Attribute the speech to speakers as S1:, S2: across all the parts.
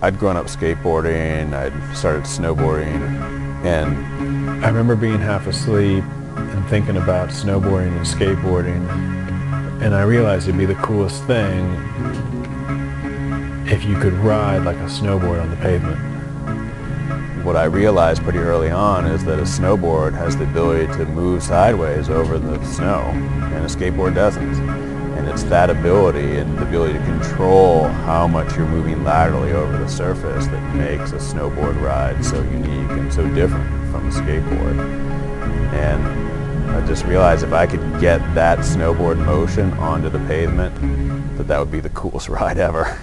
S1: I'd grown up skateboarding, I'd started snowboarding, and I remember being half asleep and thinking about snowboarding and skateboarding, and I realized it'd be the coolest thing if you could ride like a snowboard on the pavement. What I realized pretty early on is that a snowboard has the ability to move sideways over the snow, and a skateboard doesn't. And it's that ability and the ability to control how much you're moving laterally over the surface that makes a snowboard ride so unique and so different from a skateboard. And I just realized if I could get that snowboard motion onto the pavement, that would be the coolest ride ever.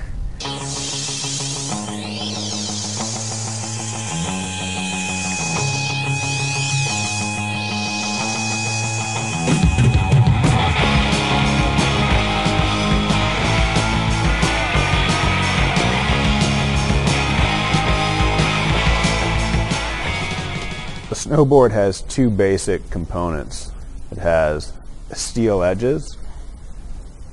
S1: The snowboard has two basic components. It has steel edges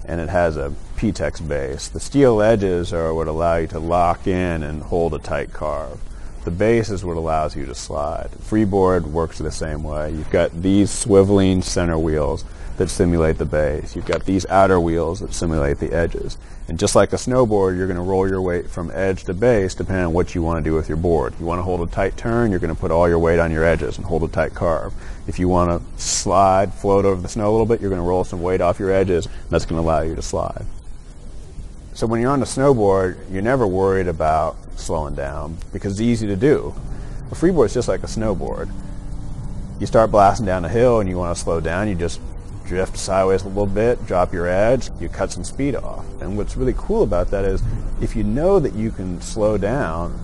S1: and it has a PTEX base. The steel edges are what allow you to lock in and hold a tight carve. The base is what allows you to slide. Freeboard works the same way. You've got these swiveling center wheels that simulate the base. You've got these outer wheels that simulate the edges. And just like a snowboard, you're going to roll your weight from edge to base depending on what you want to do with your board. If you want to hold a tight turn, you're going to put all your weight on your edges and hold a tight carve. If you want to slide, float over the snow a little bit, you're going to roll some weight off your edges, and that's going to allow you to slide. So when you're on a snowboard, you're never worried about slowing down because it's easy to do. A freeboard is just like a snowboard. You start blasting down a hill and you want to slow down, you just drift sideways a little bit, drop your edge, you cut some speed off. And what's really cool about that is if you know that you can slow down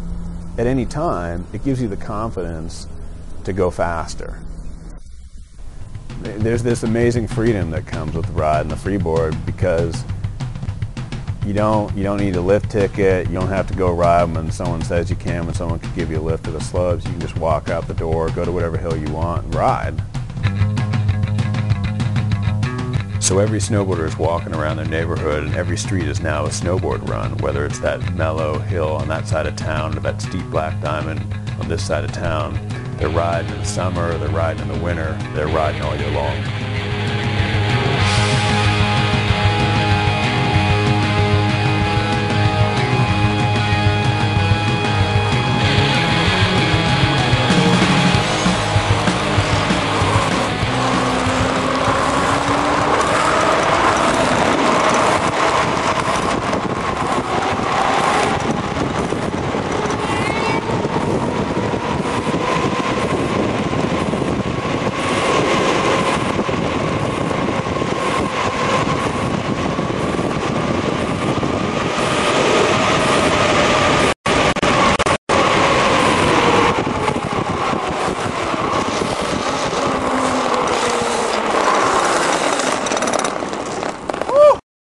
S1: at any time, it gives you the confidence to go faster. There's this amazing freedom that comes with riding the freeboard because you don't need a lift ticket, you don't have to go ride when someone says you can, when someone can give you a lift to the slopes. You can just walk out the door, go to whatever hill you want and ride. So every snowboarder is walking around their neighborhood and every street is now a snowboard run, whether it's that mellow hill on that side of town or that steep black diamond on this side of town. They're riding in the summer, they're riding in the winter, they're riding all year long.